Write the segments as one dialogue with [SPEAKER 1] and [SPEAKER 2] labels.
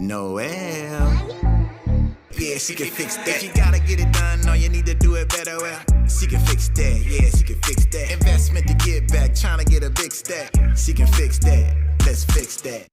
[SPEAKER 1] Noel. Yeah, she can fix that. You gotta get it done, no, you need to do it better. Well, she can fix that. Yeah, she can fix that. Investment to get back, trying to get a big stack. She can fix that. Let's fix that.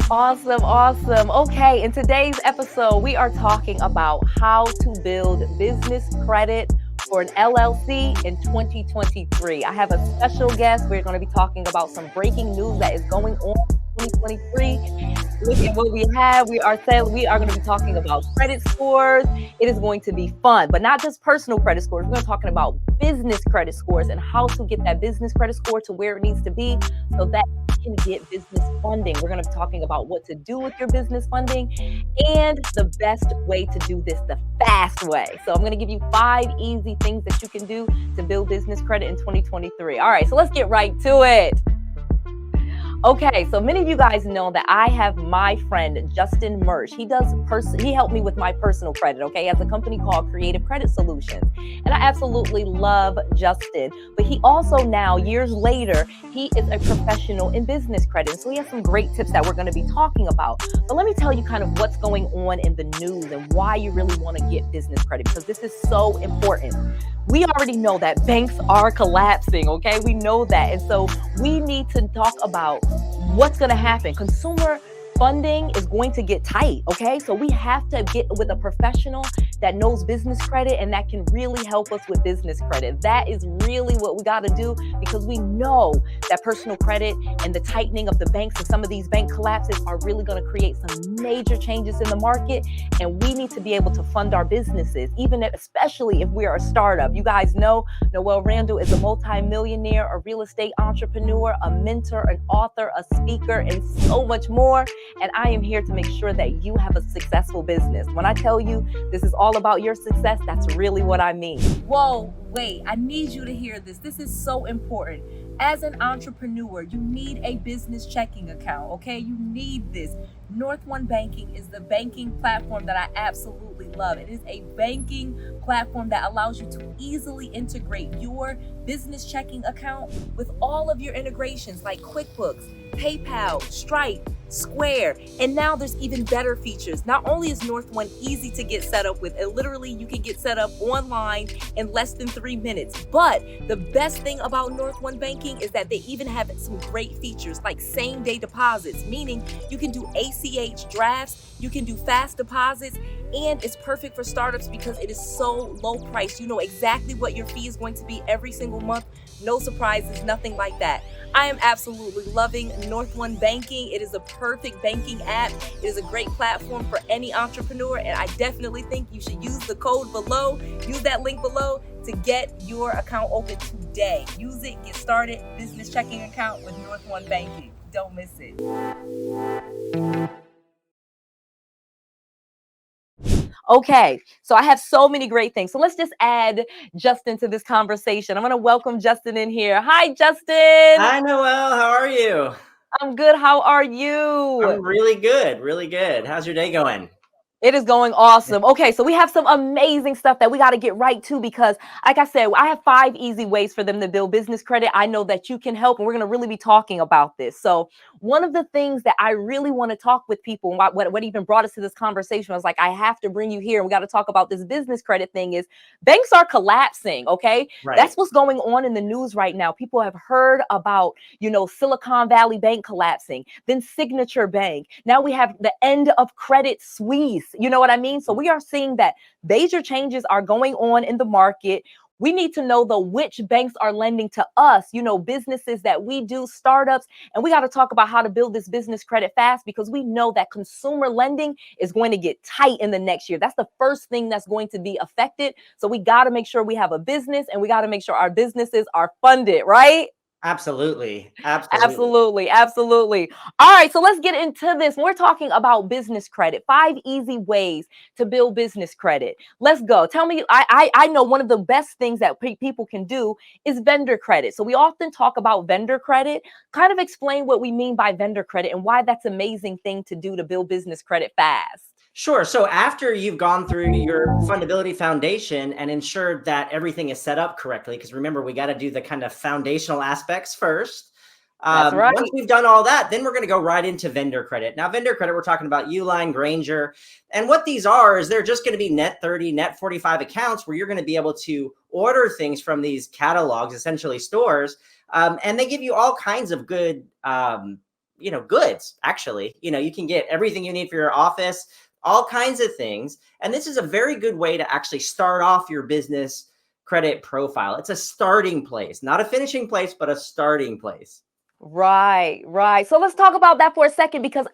[SPEAKER 2] Awesome, awesome. Okay, in today's episode, we are talking about how to build business credit for an LLC in 2023. I have a special guest. We're going to be talking about some breaking news that is going on in 2023. Look at what we have. We are going to be talking about credit scores. It is going to be fun, but not just personal credit scores. We're going to be talking about business credit scores and how to get that business credit score to where it needs to be so that you can get business funding. We're going to be talking about what to do with your business funding and the best way to do this the fast way. So I'm going to give you 5 easy things that you can do to build business credit in 2023. All right, so let's get right to it. Okay, so many of you guys know that I have my friend Justin Mersch. He helped me with my personal credit, okay? He has a company called Creative Credit Solutions. And I absolutely love Justin. But he also now, years later, he is a professional in business credit. So he has some great tips that we're going to be talking about. But let me tell you kind of what's going on in the news and why you really want to get business credit, because this is so important. We already know that banks are collapsing, okay? We know that. And so we need to talk about what's going to happen. Consumer funding is going to get tight, okay? So we have to get with a professional that knows business credit and that can really help us with business credit. That is really what we got to do, because we know that personal credit and the tightening of the banks and some of these bank collapses are really going to create some major changes in the market. And we need to be able to fund our businesses, especially if we are a startup. You guys know Noel Randall is a multimillionaire, a real estate entrepreneur, a mentor, an author, a speaker, and so much more. And I am here to make sure that you have a successful business. When I tell you this is all about your success, that's really what I mean. Whoa, wait, I need you to hear this. This is so important. As an entrepreneur, you need a business checking account, okay? You need this. North One Banking is the banking platform that I absolutely love. It is a banking platform that allows you to easily integrate your business checking account with all of your integrations like QuickBooks, PayPal, Stripe, Square, and now there's even better features. Not only is North One easy to get set up with, and literally you can get set up online in less than 3 minutes, but the best thing about North One Banking is that they even have some great features like same-day deposits, meaning you can do ACH drafts, you can do fast deposits, and it's perfect for startups because it is so low priced. You know exactly what your fee is going to be every single month. No surprises, nothing like that. I am absolutely loving North One Banking. It is a perfect banking app. It is a great platform for any entrepreneur, and I definitely think you should use the code below. Use that link below to get your account open today. Use it, get started, business checking account with North One Banking. Don't miss it. Okay, so I have so many great things. So let's just add Justin to this conversation. I'm going to welcome Justin in here. Hi, Justin.
[SPEAKER 3] Hi, Noel. How are you?
[SPEAKER 2] I'm good. How are you?
[SPEAKER 3] I'm really good. Really good. How's your day going?
[SPEAKER 2] It is going awesome. Okay, so we have some amazing stuff that we got to get right to, because like I said, I have 5 easy ways for them to build business credit. I know that you can help, and we're going to really be talking about this. So one of the things that I really want to talk with people, and what even brought us to this conversation, was like, I have to bring you here, and we got to talk about this business credit thing, is banks are collapsing, okay?
[SPEAKER 3] Right.
[SPEAKER 2] That's what's going on in the news right now. People have heard about, Silicon Valley Bank collapsing, then Signature Bank. Now we have the end of Credit Suisse. You know what I mean? So we are seeing that major changes are going on in the market. We need to know which banks are lending to us, businesses that we do, startups, and we got to talk about how to build this business credit fast, because we know that consumer lending is going to get tight in the next year. That's the first thing that's going to be affected. So we got to make sure we have a business, and we got to make sure our businesses are funded, right?
[SPEAKER 3] Absolutely.
[SPEAKER 2] All right, so let's get into this. We're talking about business credit, 5 easy ways to build business credit. Let's go. Tell me, I know one of the best things that people can do is vendor credit. So we often talk about vendor credit. Kind of explain what we mean by vendor credit and why that's an amazing thing to do to build business credit fast.
[SPEAKER 3] Sure. So after you've gone through your fundability foundation and ensured that everything is set up correctly, because remember, we got to do the kind of foundational aspects first.
[SPEAKER 2] That's right.
[SPEAKER 3] Once we've done all that, then we're going to go right into vendor credit. Now, vendor credit, we're talking about Uline, Grainger. And what these are is they're just going to be net 30, net 45 accounts where you're going to be able to order things from these catalogs, essentially stores. And they give you all kinds of good, goods, actually. You can get everything you need for your office, all kinds of things. And this is a very good way to actually start off your business credit profile. It's a starting place, not a finishing place, but a starting place.
[SPEAKER 2] Right, right. So let's talk about that for a second, because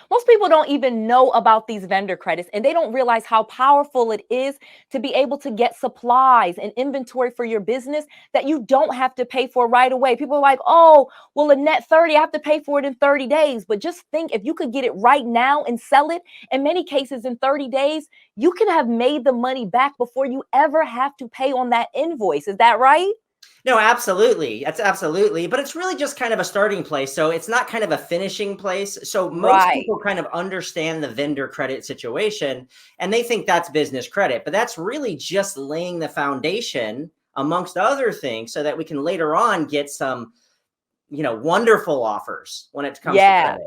[SPEAKER 2] most people don't even know about these vendor credits, and they don't realize how powerful it is to be able to get supplies and inventory for your business that you don't have to pay for right away. People are like, oh, well, a net 30, I have to pay for it in 30 days. But just think, if you could get it right now and sell it, in many cases in 30 days, you can have made the money back before you ever have to pay on that invoice. Is that right?
[SPEAKER 3] No, absolutely. That's absolutely. But it's really just kind of a starting place. So it's not kind of a finishing place. So most people kind of understand the vendor credit situation and they think that's business credit, but that's really just laying the foundation amongst other things so that we can later on get some, wonderful offers when it comes to credit.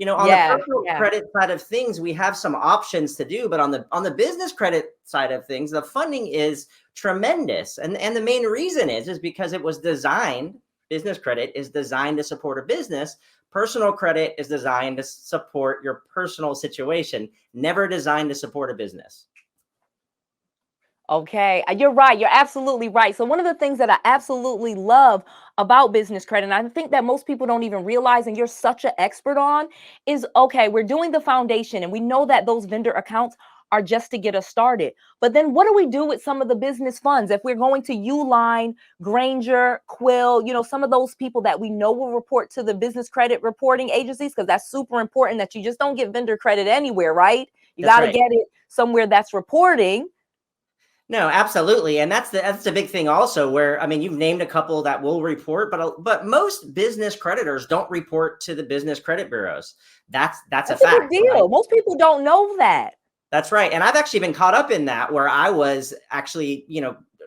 [SPEAKER 3] On the personal credit side of things, we have some options to do, but on the business credit side of things, the funding is tremendous. And the main reason is because it was designed, business credit is designed to support a business. Personal credit is designed to support your personal situation, never designed to support a business.
[SPEAKER 2] Okay, you're right. You're absolutely right. So one of the things that I absolutely love about business credit, and I think that most people don't even realize, and you're such an expert on, is, okay, we're doing the foundation and we know that those vendor accounts are just to get us started. But then what do we do with some of the business funds? If we're going to Uline, Grainger, Quill, some of those people that we know will report to the business credit reporting agencies, because that's super important that you just don't get vendor credit anywhere, right? You got to get it somewhere that's reporting.
[SPEAKER 3] No, absolutely. And that's the big thing also, where, you've named a couple that will report, but most business creditors don't report to the business credit bureaus. That's a fact.
[SPEAKER 2] Big deal. Right? Most people don't know that.
[SPEAKER 3] That's right. And I've actually been caught up in that, where I was actually,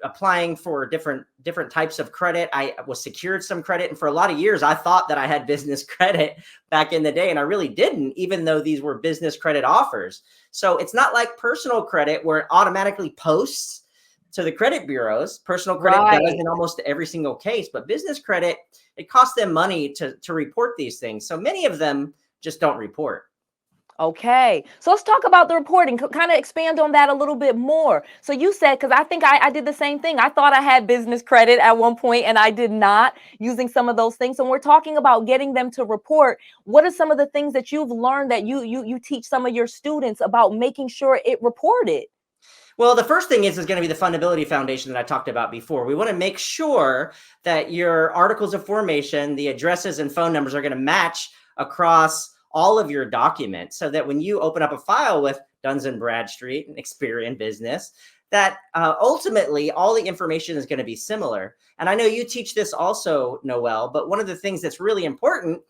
[SPEAKER 3] applying for different types of credit. I was secured some credit. And for a lot of years, I thought that I had business credit back in the day. And I really didn't, even though these were business credit offers. So it's not like personal credit where it automatically posts to the credit bureaus. Personal credit does in almost every single case, but business credit, it costs them money to report these things. So many of them just don't report.
[SPEAKER 2] Okay, so let's talk about the reporting, kind of expand on that a little bit more. So you said, because I think I did the same thing. I thought I had business credit at one point and I did not, using some of those things. So we're talking about getting them to report. What are some of the things that you've learned that you teach some of your students about making sure it reported?
[SPEAKER 3] Well, the first thing is going to be the fundability foundation that I talked about before. We want to make sure that your articles of formation, the addresses and phone numbers, are going to match across all of your documents, so that when you open up a file with Duns & Bradstreet and Experian Business, that ultimately all the information is going to be similar. And I know you teach this also, Noel, but one of the things that's really important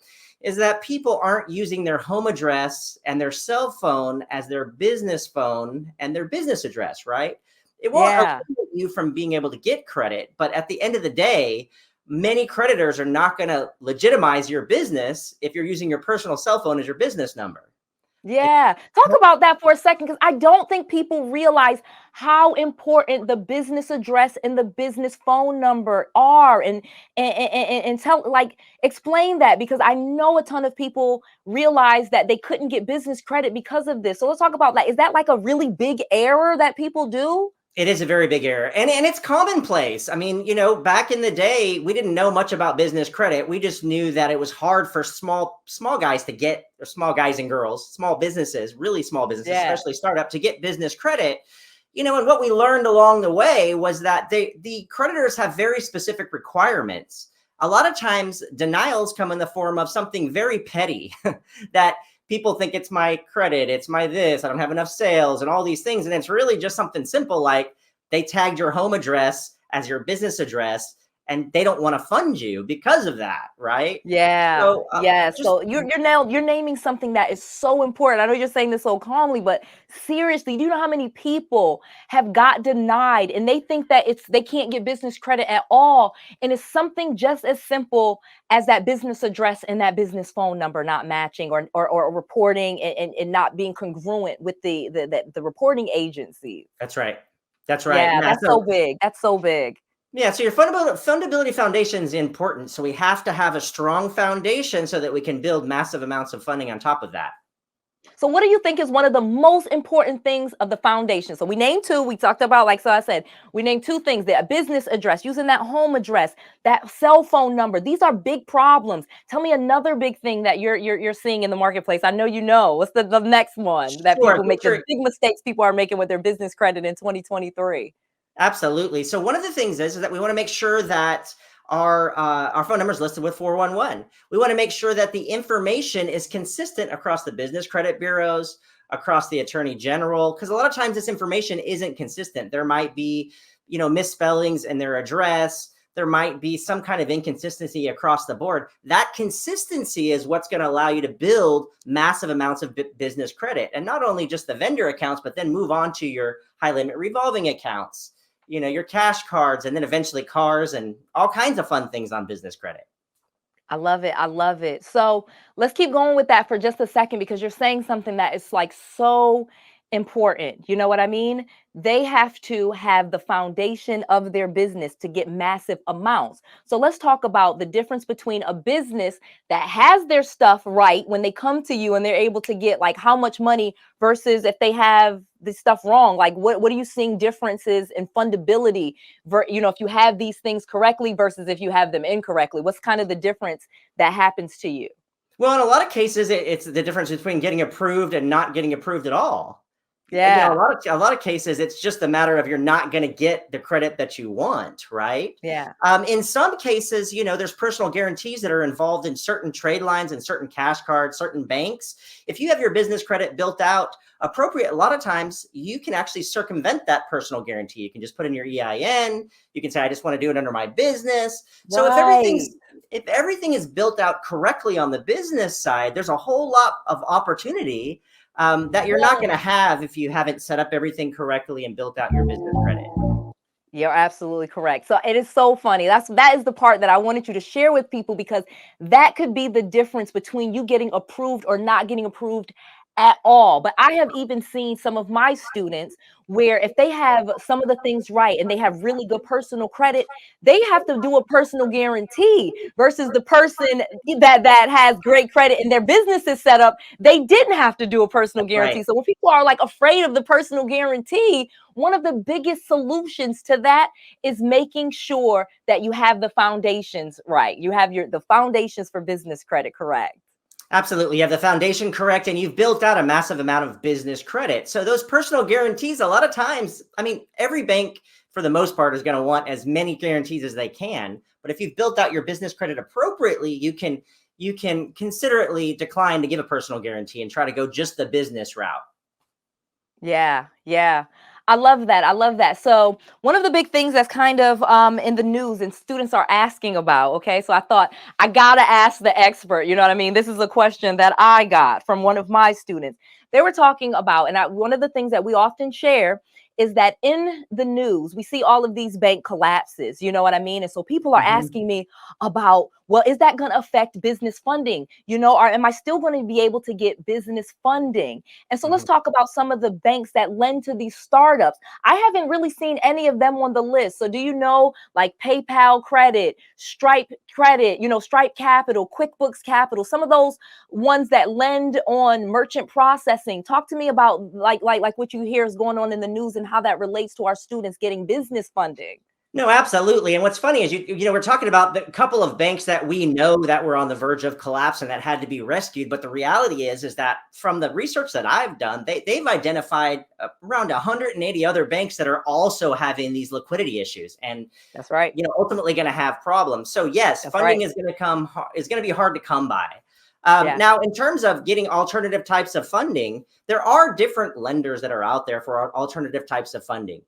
[SPEAKER 3] is that people aren't using their home address and their cell phone as their business phone and their business address, right? It won't prevent you from being able to get credit, but at the end of the day, many creditors are not going to legitimize your business if you're using your personal cell phone as your business number.
[SPEAKER 2] Yeah. Talk about that for a second, because I don't think people realize how important the business address and the business phone number are. And explain that, because I know a ton of people realize that they couldn't get business credit because of this. So let's talk about that. Is that like a really big error that people do?
[SPEAKER 3] It is a very big error, and it's commonplace. Back in the day, we didn't know much about business credit. We just knew that it was hard for small guys to get, or small guys and girls, small businesses, really small businesses, especially startup, to get business credit. And what we learned along the way was that the creditors have very specific requirements. A lot of times, denials come in the form of something very petty that people think it's my credit, it's my this, I don't have enough sales and all these things. And it's really just something simple, like they tagged your home address as your business address and they don't want to fund you because of that, right?
[SPEAKER 2] Yeah.
[SPEAKER 3] So
[SPEAKER 2] Yeah.
[SPEAKER 3] just
[SPEAKER 2] So you're naming something that is so important. I know you're saying this so calmly, but seriously, do you know how many people have got denied and they think that they can't get business credit at all? And it's something just as simple as that business address and that business phone number not matching or reporting and not being congruent with the reporting agencies.
[SPEAKER 3] that's right. That's right.
[SPEAKER 2] Yeah,
[SPEAKER 3] Yeah.
[SPEAKER 2] that's so big. That's so big.
[SPEAKER 3] Yeah, so your fundability foundation is important. So we have to have a strong foundation so that we can build massive amounts of funding on top of that.
[SPEAKER 2] So what do you think is one of the most important things of the foundation? So we named two. We talked about, like, so I said, we named two things: a business address, using that home address, that cell phone number. These are big problems. Tell me another big thing that you're seeing in the marketplace. I know you know. What's the next one that people make, the big mistakes people are making with their business credit in 2023?
[SPEAKER 3] Absolutely. So one of the things is that we want to make sure that our phone number is listed with 411. We want to make sure that the information is consistent across the business credit bureaus, across the attorney general, because a lot of times this information isn't consistent. There might be, misspellings in their address. There might be some kind of inconsistency across the board. That consistency is what's going to allow you to build massive amounts of business credit, and not only just the vendor accounts, but then move on to your high limit revolving accounts, your cash cards, and then eventually cars and all kinds of fun things on business credit.
[SPEAKER 2] I love it. I love it. So let's keep going with that for just a second, because you're saying something that is like so important. You know what I mean? They have to have the foundation of their business to get massive amounts. So let's talk about the difference between a business that has their stuff right when they come to you and they're able to get like how much money versus if they have the stuff wrong. Like what are you seeing differences in fundability if you have these things correctly versus if you have them incorrectly? What's kind of the difference that happens to you?
[SPEAKER 3] Well, in a lot of cases, it's the difference between getting approved and not getting approved at all.
[SPEAKER 2] Yeah.
[SPEAKER 3] A lot of cases, it's just a matter of you're not going to get the credit that you want, right?
[SPEAKER 2] Yeah.
[SPEAKER 3] In some cases, there's personal guarantees that are involved in certain trade lines and certain cash cards, certain banks. If you have your business credit built out appropriate, a lot of times you can actually circumvent that personal guarantee. You can just put in your EIN. You can say, I just want to do it under my business. So if everything is built out correctly on the business side, there's a whole lot of opportunity that you're not going to have if you haven't set up everything correctly and built out your business credit.
[SPEAKER 2] You're absolutely correct. So it is so funny. That is the part that I wanted you to share with people, because that could be the difference between you getting approved or not getting approved at all. But I have even seen some of my students where if they have some of the things right and they have really good personal credit, they have to do a personal guarantee versus the person that has great credit and their business is set up. They didn't have to do a personal guarantee. Right. So when people are like afraid of the personal guarantee, one of the biggest solutions to that is making sure that you have the foundations right. You have the foundations for business credit correct.
[SPEAKER 3] Absolutely. You have the foundation correct, and you've built out a massive amount of business credit. So those personal guarantees, a lot of times, every bank for the most part is going to want as many guarantees as they can. But if you've built out your business credit appropriately, you can considerately decline to give a personal guarantee and try to go just the business route.
[SPEAKER 2] Yeah. Yeah. I love that. I love that. So one of the big things that's kind of in the news and students are asking about, okay, so I thought I got to ask the expert, you know what I mean? This is a question that I got from one of my students. They were talking about, and one of the things that we often share is that in the news, we see all of these bank collapses, you know what I mean? And so people are asking me about, well, is that going to affect business funding? Am I still going to be able to get business funding? And so let's talk about some of the banks that lend to these startups. I haven't really seen any of them on the list. So do you know, like PayPal Credit, Stripe Credit, Stripe Capital, QuickBooks Capital, some of those ones that lend on merchant processing? Talk to me about like what you hear is going on in the news and how that relates to our students getting business funding.
[SPEAKER 3] No, absolutely. And what's funny is, we're talking about the couple of banks that we know that were on the verge of collapse and that had to be rescued. But the reality is that from the research that I've done, they've identified around 180 other banks that are also having these liquidity issues. And
[SPEAKER 2] that's right.
[SPEAKER 3] Ultimately going to have problems. So yes,
[SPEAKER 2] that's
[SPEAKER 3] funding
[SPEAKER 2] right.
[SPEAKER 3] is going to be hard to come by. Now, in terms of getting alternative types of funding, there are different lenders that are out there for alternative types of funding.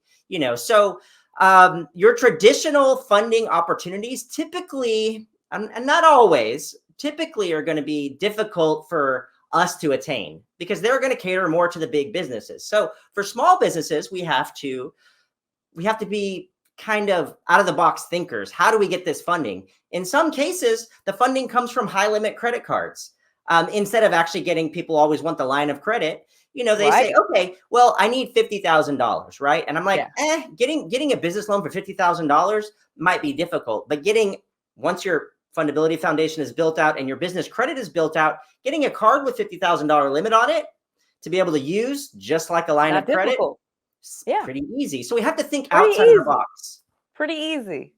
[SPEAKER 3] Your traditional funding opportunities typically, and not always, typically are going to be difficult for us to attain because they're going to cater more to the big businesses. So for small businesses, we have to be kind of out of the box thinkers. How do we get this funding? In some cases, the funding comes from high limit credit cards. Instead of actually getting, people always want the line of credit. You know, they say, okay, well, I need $50,000, right? And I'm like, getting a business loan for $50,000 might be difficult, but once your fundability foundation is built out and your business credit is built out, getting a card with $50,000 limit on it to be able to use just like a line of credit, pretty easy. So we have to think outside the box.
[SPEAKER 2] Pretty easy.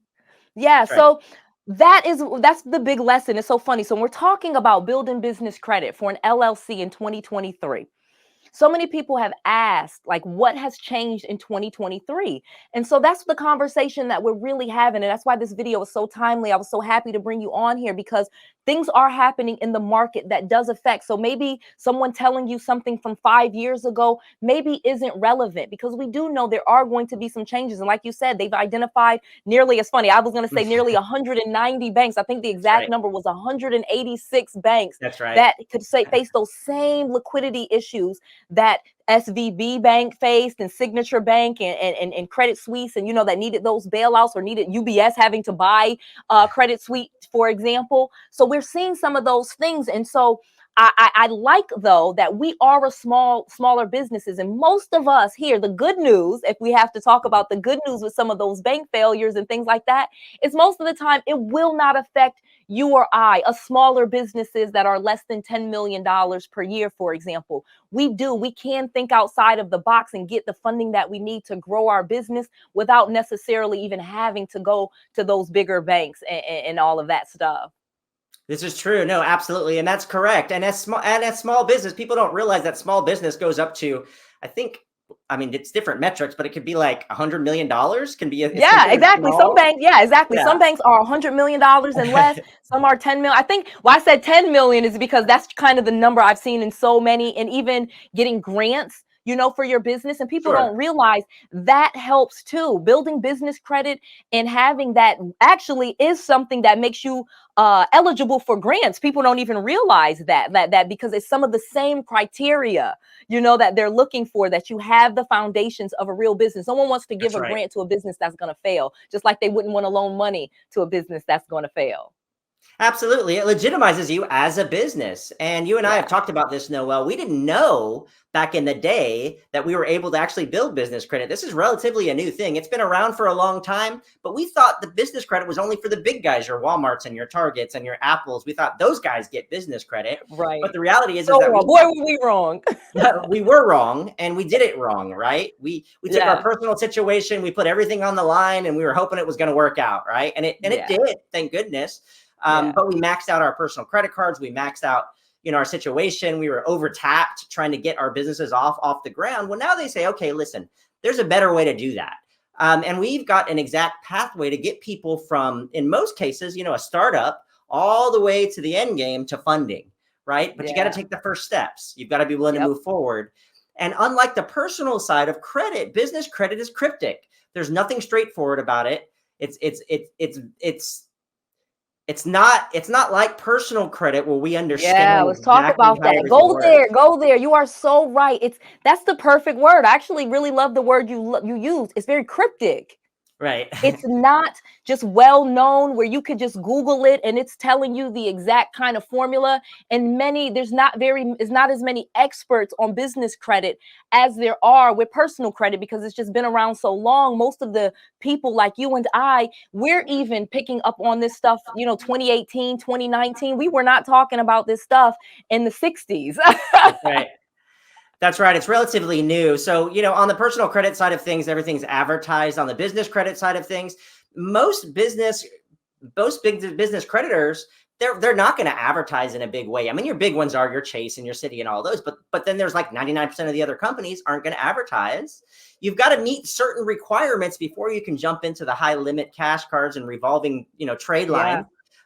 [SPEAKER 2] Yeah. So that's the big lesson. It's so funny. So when we're talking about building business credit for an LLC in 2023, so many people have asked, like, what has changed in 2023? And so that's the conversation that we're really having. And that's why this video is so timely. I was so happy to bring you on here because things are happening in the market that does affect. So maybe someone telling you something from 5 years ago maybe isn't relevant because we do know there are going to be some changes. And like you said, they've identified nearly, it's funny, I was going to say nearly 190 banks. I think the exact number was 186 banks that could face those same liquidity issues that SVB Bank faced and Signature Bank and Credit Suisse, and, you know, that needed those bailouts or needed UBS having to buy Credit Suisse, for example. So we're seeing some of those things. And so I like, though, that we are smaller businesses. And most of us here, the good news, if we have to talk about the good news with some of those bank failures and things like that, is most of the time it will not affect you or I, smaller businesses that are less than $10 million per year, for example. We can think outside of the box and get the funding that we need to grow our business without necessarily even having to go to those bigger banks and all of that stuff.
[SPEAKER 3] This is true. No, absolutely. And that's correct. And as small business, people don't realize that small business goes up to, I mean, it's different metrics, but it could be like $100 million can be.
[SPEAKER 2] Exactly. Small. Some banks, exactly. Yeah. Some banks are $100 million and less. Some are 10 million. I think why I said 10 million is because that's kind of the number I've seen in so many, and even getting grants, you know, for your business. And people don't realize that helps too. Building business credit and having that actually is something that makes you eligible for grants. People don't even realize that because it's some of the same criteria, you know, that they're looking for, that you have the foundations of a real business. Someone wants to give a grant to a business that's going to fail, just like they wouldn't want to loan money to a business that's going to fail.
[SPEAKER 3] Absolutely. It legitimizes you as a business. And you and I have talked about this, Noel. We didn't know back in the day that we were able to actually build business credit. This is relatively a new thing. It's been around for a long time, but we thought the business credit was only for the big guys, your Walmarts and your Targets and your Apples. We thought those guys get business credit.
[SPEAKER 2] Right.
[SPEAKER 3] But the reality is that
[SPEAKER 2] boy, were we wrong.
[SPEAKER 3] We were wrong, and we did it wrong, right? We took our personal situation, we put everything on the line, and we were hoping it was going to work out, right? And it did, thank goodness. But we maxed out our personal credit cards. We maxed out, you know, our situation. We were overtapped trying to get our businesses off the ground. Well, now they say, okay, listen, there's a better way to do that. And we've got an exact pathway to get people from, in most cases, you know, a startup all the way to the end game to funding, right? But you got to take the first steps. You've got to be willing to move forward. And unlike the personal side of credit, business credit is cryptic. There's nothing straightforward about it. It's not like personal credit where we understand.
[SPEAKER 2] Yeah, let's talk about that. Go there. You are so right. That's the perfect word. I actually really love the word you use. It's very cryptic.
[SPEAKER 3] Right.
[SPEAKER 2] It's not just well known where you could just Google it and it's telling you the exact kind of formula. And there's not as many experts on business credit as there are with personal credit, because it's just been around so long. Most of the people like you and I, we're even picking up on this stuff, you know, 2018, 2019. We were not talking about this stuff in the 60s.
[SPEAKER 3] Right. That's right. It's relatively new. So, you know, on the personal credit side of things, everything's advertised. On the business credit side of things, most big business creditors, they're not going to advertise in a big way. I mean, your big ones are your Chase and your Citi and all those, but then there's like 99% of the other companies aren't going to advertise. You've got to meet certain requirements before you can jump into the high limit cash cards and revolving, you know, trade line.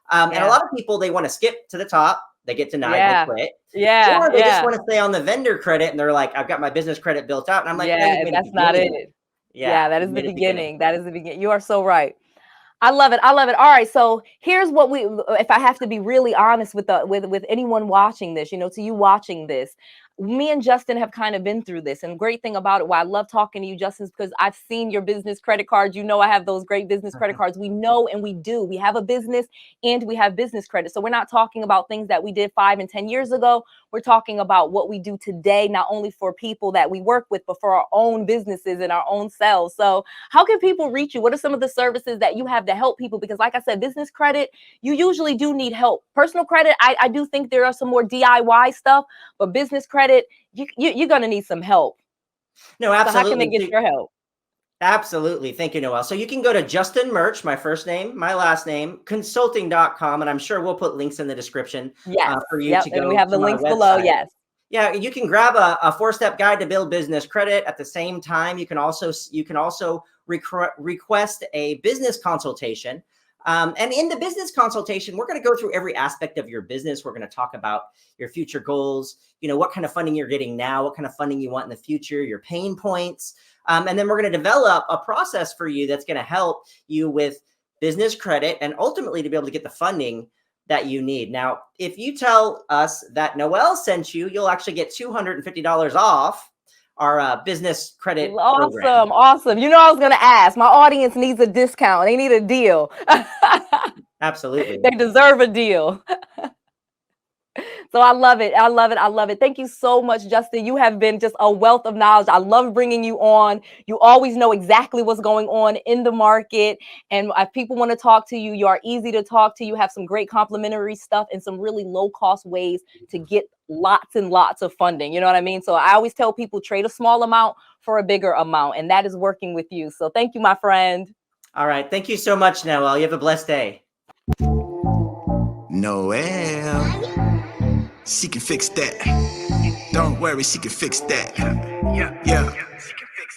[SPEAKER 3] And a lot of people, they want to skip to the top. They get denied, they quit. Or they just want to stay on the vendor credit and they're like, I've got my business credit built out. And I'm like,
[SPEAKER 2] that's not it. Yeah,
[SPEAKER 3] Yeah,
[SPEAKER 2] that
[SPEAKER 3] you
[SPEAKER 2] is the
[SPEAKER 3] made it beginning.
[SPEAKER 2] beginning. That is the beginning. You are so right. I love it. I love it. All right. So here's what if I have to be really honest with with anyone watching this, to you watching this, me and Justin have kind of been through this. And great thing about it, why I love talking to you, Justin, is because I've seen your business credit cards. I have those great business credit cards. We know and we do. We have a business and we have business credit. So we're not talking about things that we did 5 and 10 years ago. We're talking about what we do today, not only for people that we work with, but for our own businesses and our own selves. So how can people reach you? What are some of the services that you have to help people? Because like I said, business credit, you usually do need help. Personal credit, I do think there are some more DIY stuff, but business credit, you're going to need some help.
[SPEAKER 3] No, absolutely.
[SPEAKER 2] So how can they get your help?
[SPEAKER 3] Absolutely. Thank you, Noel. So you can go to Justin Merch, my first name, my last name, consulting.com. And I'm sure we'll put links in the description for you to go.
[SPEAKER 2] And we have the links below. Yes.
[SPEAKER 3] Yeah, you can grab a 4-step guide to build business credit. At the same time, you can also request a business consultation. And in the business consultation, we're going to go through every aspect of your business. We're going to talk about your future goals, what kind of funding you're getting now, what kind of funding you want in the future, your pain points. And then we're going to develop a process for you that's going to help you with business credit and ultimately to be able to get the funding that you need. Now, if you tell us that Noel sent you, you'll actually get $250 off our business credit program.
[SPEAKER 2] Awesome. I was going to ask. My audience needs a discount. They need a deal.
[SPEAKER 3] Absolutely.
[SPEAKER 2] They deserve a deal. So I love it. I love it. I love it. Thank you so much, Justin. You have been just a wealth of knowledge. I love bringing you on. You always know exactly what's going on in the market. And if people want to talk to you, you are easy to talk to. You have some great complimentary stuff and some really low cost ways to get lots and lots of funding. You know what I mean? So I always tell people trade a small amount for a bigger amount. And that is working with you. So thank you, my friend.
[SPEAKER 3] All right. Thank you so much, Noel. You have a blessed day.
[SPEAKER 1] Noel, she can fix that. Don't worry, she can fix that. Yeah.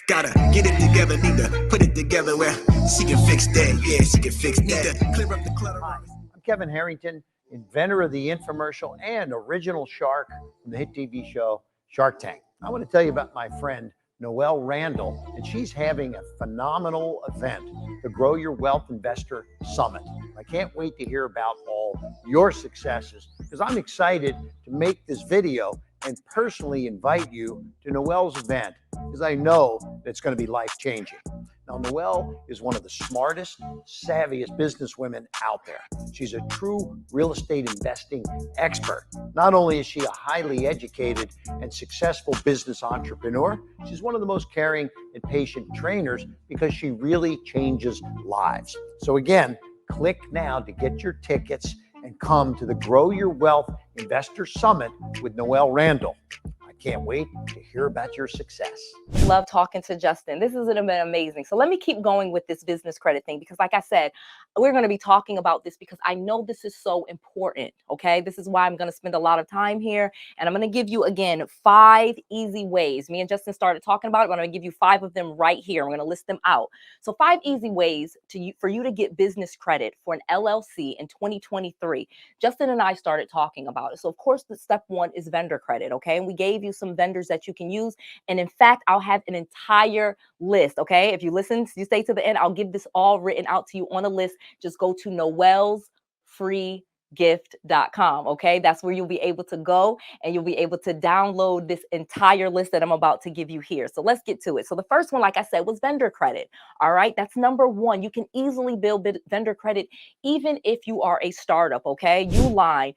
[SPEAKER 1] Gotta get it together, need to put it together where she can fix that. Yeah, she can fix that. Need to clear up the clutter.
[SPEAKER 4] Hi, I'm Kevin Harrington, inventor of the infomercial and original shark from the hit TV show Shark Tank. I want to tell you about my friend Noel Randall, and she's having a phenomenal event, the Grow Your Wealth Investor Summit. I can't wait to hear about all your successes because I'm excited to make this video and personally invite you to Noel's event because I know that it's going to be life-changing. Now, Noel is one of the smartest, savviest businesswomen out there. She's a true real estate investing expert. Not only is she a highly educated and successful business entrepreneur, she's one of the most caring and patient trainers because she really changes lives. So again, click now to get your tickets and come to the Grow Your Wealth Investor Summit with Noel Randall. I can't wait to hear about your success.
[SPEAKER 2] Love talking to Justin. This has been amazing. So let me keep going with this business credit thing, because like I said, we're going to be talking about this because I know this is so important. Okay. This is why I'm going to spend a lot of time here. And I'm going to give you, again, 5 easy ways. Me and Justin started talking about it, but I'm going to give you 5 of them right here. I'm going to list them out. So 5 easy ways for you to get business credit for an LLC in 2023. Justin and I started talking about it. So of course, the step 1 is vendor credit. Okay. And we gave you some vendors that you can use. And in fact, I'll have an entire list. Okay. If you listen, you stay to the end, I'll give this all written out to you on a list. Just go to noelsfreegift.com. Okay. That's where you'll be able to go and you'll be able to download this entire list that I'm about to give you here. So let's get to it. So the first one, like I said, was vendor credit. All right. That's number 1. You can easily build vendor credit even if you are a startup. Okay. Uline,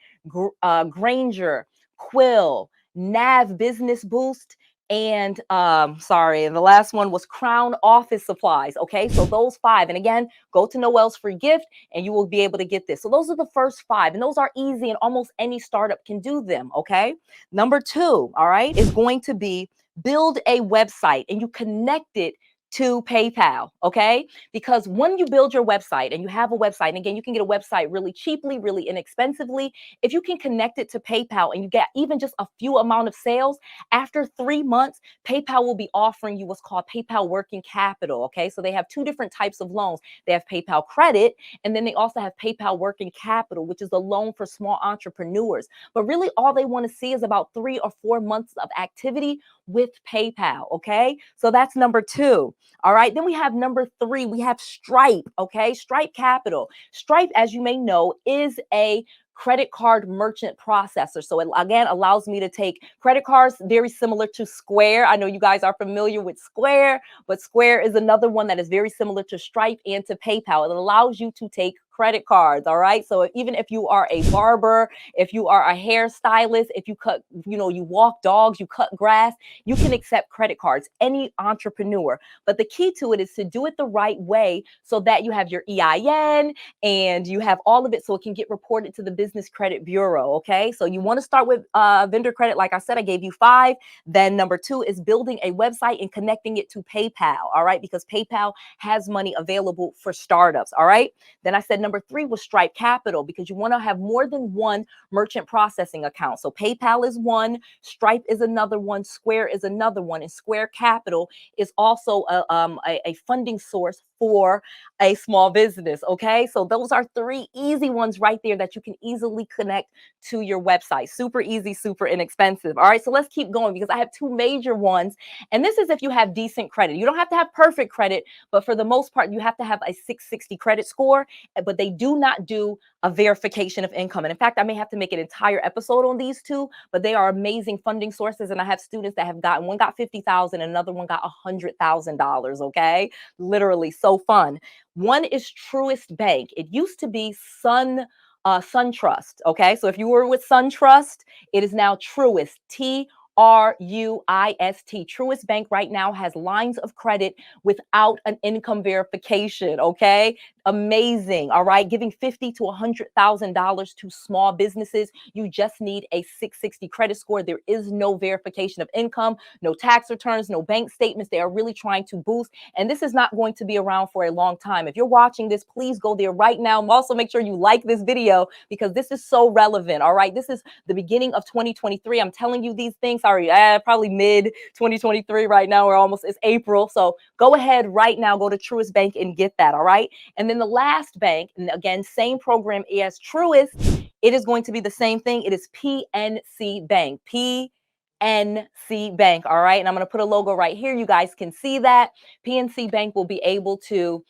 [SPEAKER 2] Granger, Quill, Nav Business Boost, and and the last one was Crown Office Supplies. Okay, so those 5, and again, go to Noel's Free Gift and you will be able to get this. So those are the first 5, and those are easy and almost any startup can do them. Okay, number 2, all right, is going to be build a website and you connect it to PayPal. Okay, because when you build your website and you have a website, and again, you can get a website really cheaply, really inexpensively. If you can connect it to PayPal and you get even just a few amount of sales, after 3 months, PayPal will be offering you what's called PayPal Working Capital. Okay, so they have 2 different types of loans. They have PayPal Credit, and then they also have PayPal Working Capital, which is a loan for small entrepreneurs. But really, all they want to see is about 3 or 4 months of activity with PayPal. Okay, so that's number 2. All right. Then we have number 3, we have Stripe. Okay. Stripe Capital. Stripe, as you may know, is a credit card merchant processor. So it again allows me to take credit cards, very similar to Square. I know you guys are familiar with Square, but Square is another one that is very similar to Stripe and to PayPal. It allows you to take credit cards. All right. So even if you are a barber, if you are a hairstylist, if you cut, you walk dogs, you cut grass, you can accept credit cards, any entrepreneur. But the key to it is to do it the right way so that you have your EIN and you have all of it so it can get reported to the Business Credit Bureau. Okay. So you want to start with vendor credit. Like I said, I gave you 5. Then number 2 is building a website and connecting it to PayPal. All right. Because PayPal has money available for startups. All right. Then I said number 3 was Stripe Capital, because you want to have more than one merchant processing account. So PayPal is one, Stripe is another one, Square is another one, and Square Capital is also a funding source for a small business. Okay, so those are 3 easy ones right there that you can easily connect to your website. Super easy, super inexpensive. All right, so let's keep going because I have 2 major ones, and this is if you have decent credit. You don't have to have perfect credit, but for the most part, you have to have a 660 credit score, but they do not do a verification of income. And in fact, I may have to make an entire episode on these 2, but they are amazing funding sources. And I have students that have gotten, one got $50,000, another one got $100,000. Okay, literally so fun. One is Truist Bank. It used to be SunTrust. Okay, so if you were with SunTrust, it is now Truist. Truist. Truist Bank right now has lines of credit without an income verification. Okay, amazing. All right, giving $50,000 to $100,000 to small businesses. You just need a 660 credit score. There is no verification of income, no tax returns, no bank statements. They are really trying to boost, and this is not going to be around for a long time. If you're watching this, please go there right now. Also, make sure you like this video because this is so relevant. All right, this is the beginning of 2023. I'm telling you these things. Sorry, probably mid 2023 right now. We're almost, it's April. So go ahead right now, go to Truist Bank and get that. All right. And then the last bank, and again, same program as Truist, it is going to be the same thing. It is PNC Bank. PNC Bank. All right. And I'm going to put a logo right here. You guys can see that. PNC Bank will be able to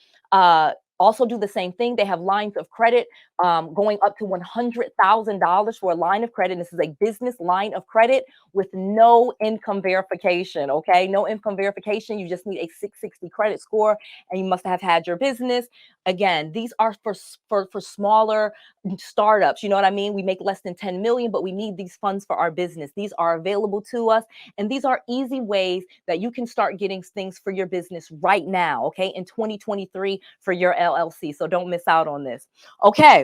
[SPEAKER 2] also do the same thing. They have lines of credit going up to $100,000 for a line of credit. This is a business line of credit with no income verification. Okay, no income verification. You just need a 660 credit score, and you must have had your business. Again, these are for smaller startups. You know what I mean? We make less than 10 million, but we need these funds for our business. These are available to us, and these are easy ways that you can start getting things for your business right now. Okay, in 2023 for your LLC. So don't miss out on this. Okay.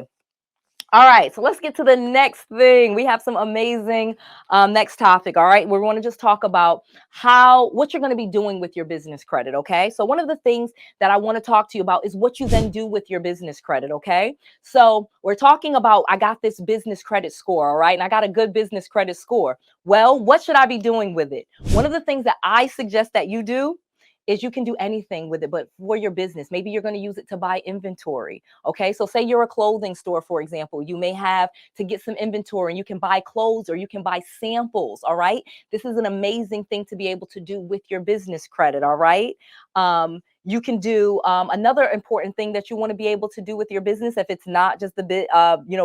[SPEAKER 2] All right, so let's get to the next thing. We have some amazing next topic. All right, we want to just talk about what you're going to be doing with your business credit. Okay, so one of the things that I want to talk to you about is what you then do with your business credit. Okay, so we're talking about, I got this business credit score. All right, and I got a good business credit score. Well, what should I be doing with it? One of the things that I suggest that you do is you can do anything with it, but for your business. Maybe you're going to use it to buy inventory. Okay, so say you're a clothing store, for example, you may have to get some inventory and you can buy clothes or you can buy samples. All right, this is an amazing thing to be able to do with your business credit. All right. You can do another important thing that you want to be able to do with your business, if it's not just the bit,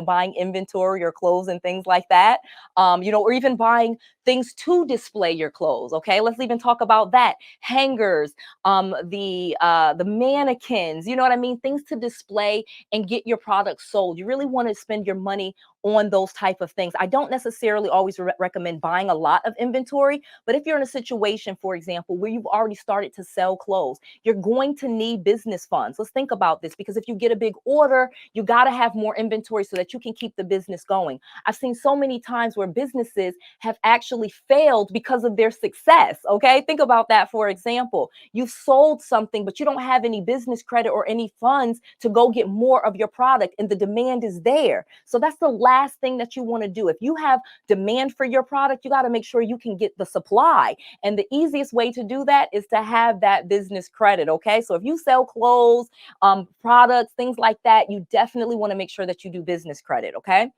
[SPEAKER 2] buying inventory or clothes and things like that, or even buying things to display your clothes. Okay, let's even talk about that. Hangers, the mannequins, you know what I mean? Things to display and get your products sold. You really want to spend your money on those type of things. I don't necessarily always recommend buying a lot of inventory, but if you're in a situation, for example, where you've already started to sell clothes, you're going to need business funds. Let's think about this, because if you get a big order, you got to have more inventory so that you can keep the business going. I've seen so many times where businesses have actually failed because of their success. Okay, think about that. For example, you've sold something, but you don't have any business credit or any funds to go get more of your product, and the demand is there. So that's the last thing that you want to do. If you have demand for your product, you got to make sure you can get the supply. And the easiest way to do that is to have that business credit. Okay, so if you sell clothes, products, things like that, you definitely want to make sure that you do business credit. Okay.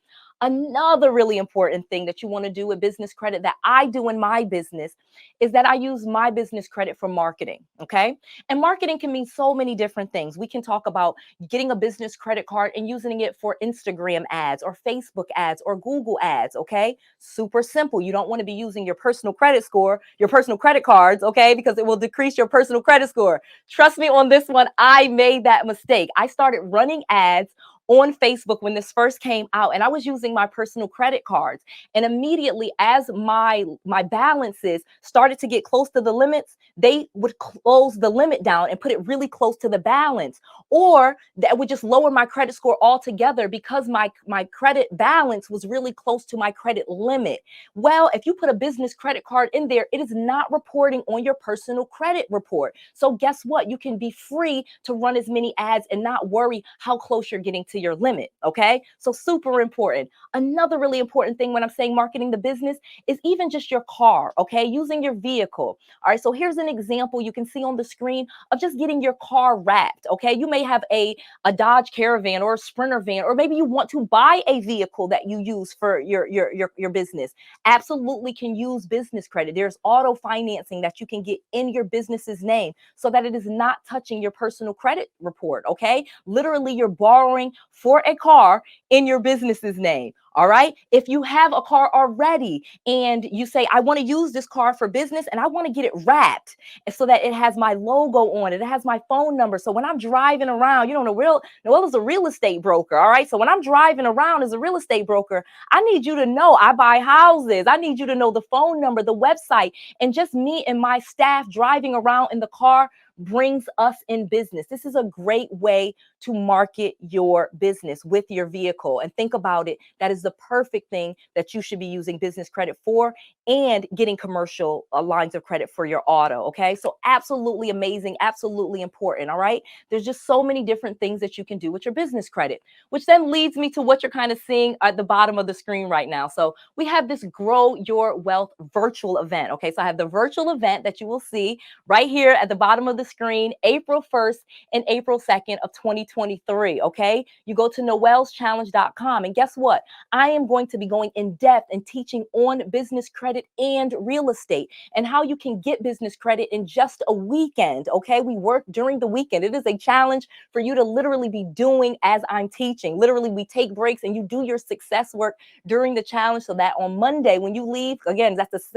[SPEAKER 2] Another really important thing that you want to do with business credit that I do in my business is that I use my business credit for marketing. Okay. And marketing can mean so many different things. We can talk about getting a business credit card and using it for Instagram ads or Facebook ads or Google ads. Okay. Super simple. You don't want to be using your personal credit score, your personal credit cards. Okay. Because it will decrease your personal credit score. Trust me on this one. I made that mistake. I started running ads on Facebook when this first came out, and I was using my personal credit cards. And immediately, as my balances started to get close to the limits, they would close the limit down and put it really close to the balance, or that would just lower my credit score altogether because my credit balance was really close to my credit limit. Well, if you put a business credit card in there, it is not reporting on your personal credit report. So guess what? You can be free to run as many ads and not worry how close you're getting to your limit. Okay. So super important. Another really important thing when I'm saying marketing the business is even just your car. Okay. Using your vehicle. All right. So here's an example you can see on the screen of just getting your car wrapped. Okay. You may have a Dodge Caravan or a Sprinter van, or maybe you want to buy a vehicle that you use for your business. Absolutely can use business credit. There's auto financing that you can get in your business's name so that it is not touching your personal credit report. Okay. Literally, you're borrowing for a car in your business's name. All right. If you have a car already and you say, I want to use this car for business and I want to get it wrapped so that it has my logo on it, it has my phone number. So when I'm driving around, Noel is a real estate broker. All right. So when I'm driving around as a real estate broker, I need you to know I buy houses. I need you to know the phone number, the website, and just me and my staff driving around in the car brings us in business. This is a great way to market your business with your vehicle. And think about it. That is the perfect thing that you should be using business credit for, and getting commercial lines of credit for your auto. Okay. So absolutely amazing. Absolutely important. All right. There's just so many different things that you can do with your business credit, which then leads me to what you're kind of seeing at the bottom of the screen right now. So we have this Grow Your Wealth virtual event. Okay. So I have the virtual event that you will see right here at the bottom of the screen, April 1st and April 2nd of 2023. Okay. You go to noelschallenge.com, and guess what? I am going to be going in depth and teaching on business credit and real estate and how you can get business credit in just a weekend. Okay. We work during the weekend. It is a challenge for you to literally be doing as I'm teaching. Literally, we take breaks and you do your success work during the challenge so that on Monday when you leave, again, that's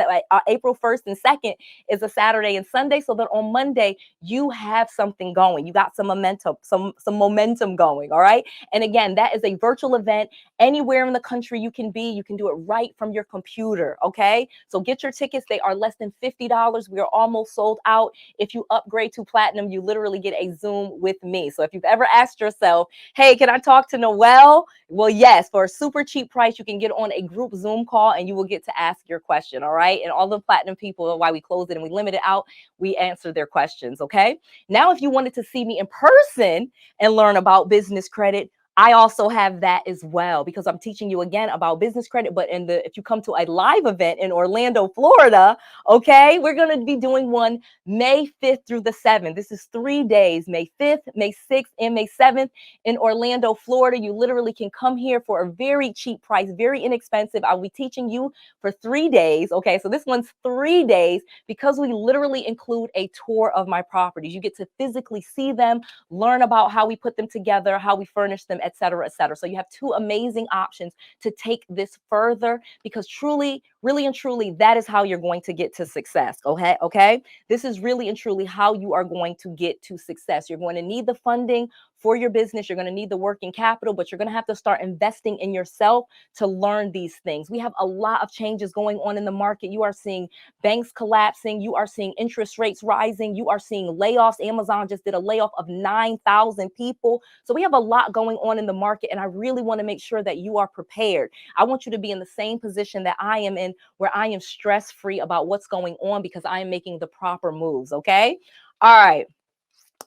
[SPEAKER 2] April 1st and 2nd is a Saturday and Sunday, so that on Monday you have something going. You got some momentum, some momentum going. All right. And again, that is a virtual event. Anywhere in the country you can be, you can do it right from your computer. Okay. So get your tickets. They are less than $50. We are almost sold out. If you upgrade to platinum, you literally get a Zoom with me. So if you've ever asked yourself, hey, can I talk to Noel? Well, yes, for a super cheap price, you can get on a group Zoom call and you will get to ask your question. All right. And all the platinum people, why we close it and we limit it out, we answer their questions. Okay. Now, if you wanted to see me in person and learn about business credit, I also have that as well, because I'm teaching you again about business credit. But if you come to a live event in Orlando, Florida, okay, we're going to be doing one May 5th through the 7th. This is 3 days, May 5th, May 6th, and May 7th in Orlando, Florida. You literally can come here for a very cheap price, very inexpensive. I'll be teaching you for 3 days. Okay, so this one's 3 days because we literally include a tour of my properties. You get to physically see them, learn about how we put them together, how we furnish them, et cetera, et cetera. So you have two amazing options to take this further, because truly, really and truly, that is how you're going to get to success. Okay. Okay. This is really and truly how you are going to get to success. You're going to need the funding for your business. You're going to need the working capital, but you're going to have to start investing in yourself to learn these things. We have a lot of changes going on in the market. You are seeing banks collapsing. You are seeing interest rates rising. You are seeing layoffs. Amazon just did a layoff of 9,000 people. So we have a lot going on in the market, and I really want to make sure that you are prepared. I want you to be in the same position that I am in, where I am stress-free about what's going on, because I am making the proper moves. Okay. All right.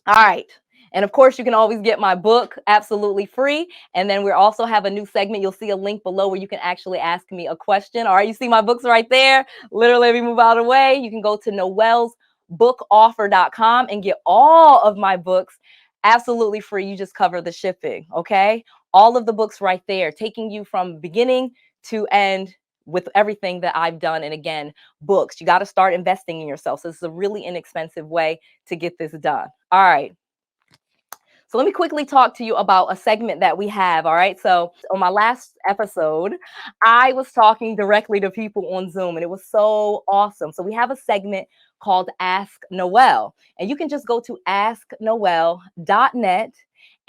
[SPEAKER 2] All right. And of course, you can always get my book absolutely free. And then we also have a new segment. You'll see a link below where you can actually ask me a question. All right. You see my books right there. Literally, let me move out of the way. You can go to noelsbookoffer.com and get all of my books absolutely free. You just cover the shipping. Okay. All of the books right there, taking you from beginning to end with everything that I've done. And again, books, you got to start investing in yourself. So this is a really inexpensive way to get this done. All right. So let me quickly talk to you about a segment that we have. All right. So on my last episode, I was talking directly to people on Zoom, and it was so awesome. So we have a segment called Ask Noel, and you can just go to asknoel.net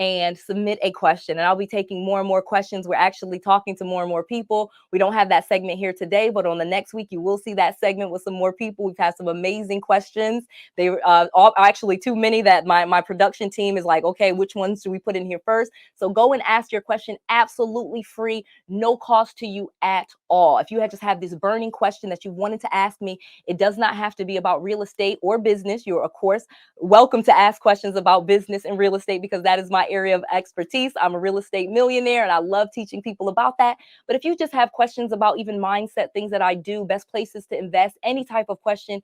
[SPEAKER 2] and submit a question. And I'll be taking more and more questions. We're actually talking to more and more people. We don't have that segment here today, but on the next week, you will see that segment with some more people. We've had some amazing questions. They were all actually too many that my production team is like, okay, which ones do we put in here first? So go and ask your question absolutely free, no cost to you at all. If you had just have this burning question that you wanted to ask me, it does not have to be about real estate or business. You're, of course, welcome to ask questions about business and real estate because that is my area of expertise. I'm a real estate millionaire and I love teaching people about that. But if you just have questions about even mindset, things that I do, best places to invest, any type of question,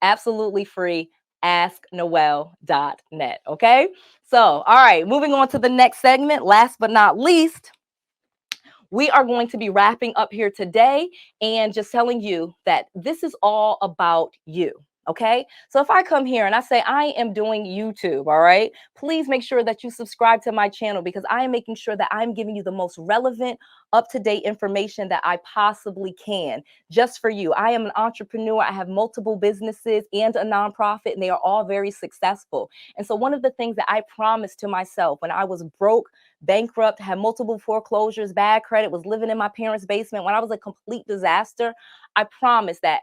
[SPEAKER 2] absolutely free, asknoel.net. Okay. So, all right, moving on to the next segment. Last but not least, we are going to be wrapping up here today and just telling you that this is all about you. Okay, so if I come here and I say I am doing YouTube, all right, please make sure that you subscribe to my channel because I am making sure that I'm giving you the most relevant, up-to-date information that I possibly can just for you. I am an entrepreneur. I have multiple businesses and a nonprofit, and they are all very successful. And so one of the things that I promised to myself when I was broke, bankrupt, had multiple foreclosures, bad credit, was living in my parents' basement, when I was a complete disaster, I promised that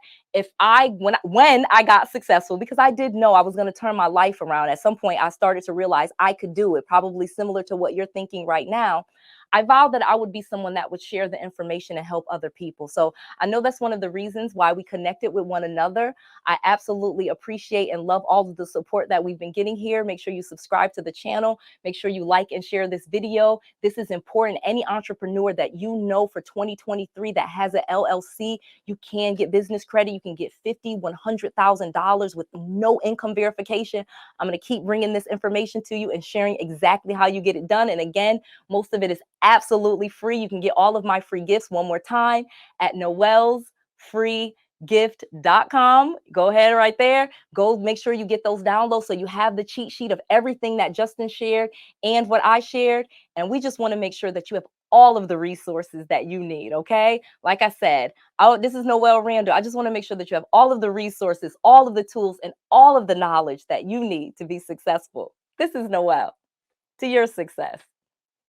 [SPEAKER 2] when I got successful, because I did know I was going to turn my life around. At some point, I started to realize I could do it, probably similar to what you're thinking right now. I vowed that I would be someone that would share the information and help other people. So I know that's one of the reasons why we connected with one another. I absolutely appreciate and love all of the support that we've been getting here. Make sure you subscribe to the channel. Make sure you like and share this video. This is important. Any entrepreneur that you know for 2023 that has an LLC, you can get business credit. You can get $50,000, $100,000 with no income verification. I'm going to keep bringing this information to you and sharing exactly how you get it done. And again, most of it is absolutely free. You can get all of my free gifts one more time at noelsfreegift.com. Go ahead right there. Go make sure you get those downloads so you have the cheat sheet of everything that Justin shared and what I shared. And we just want to make sure that you have all of the resources that you need. Okay. Like I said, this is Noel Randall. I just want to make sure that you have all of the resources, all of the tools, and all of the knowledge that you need to be successful. This is Noel. To your success.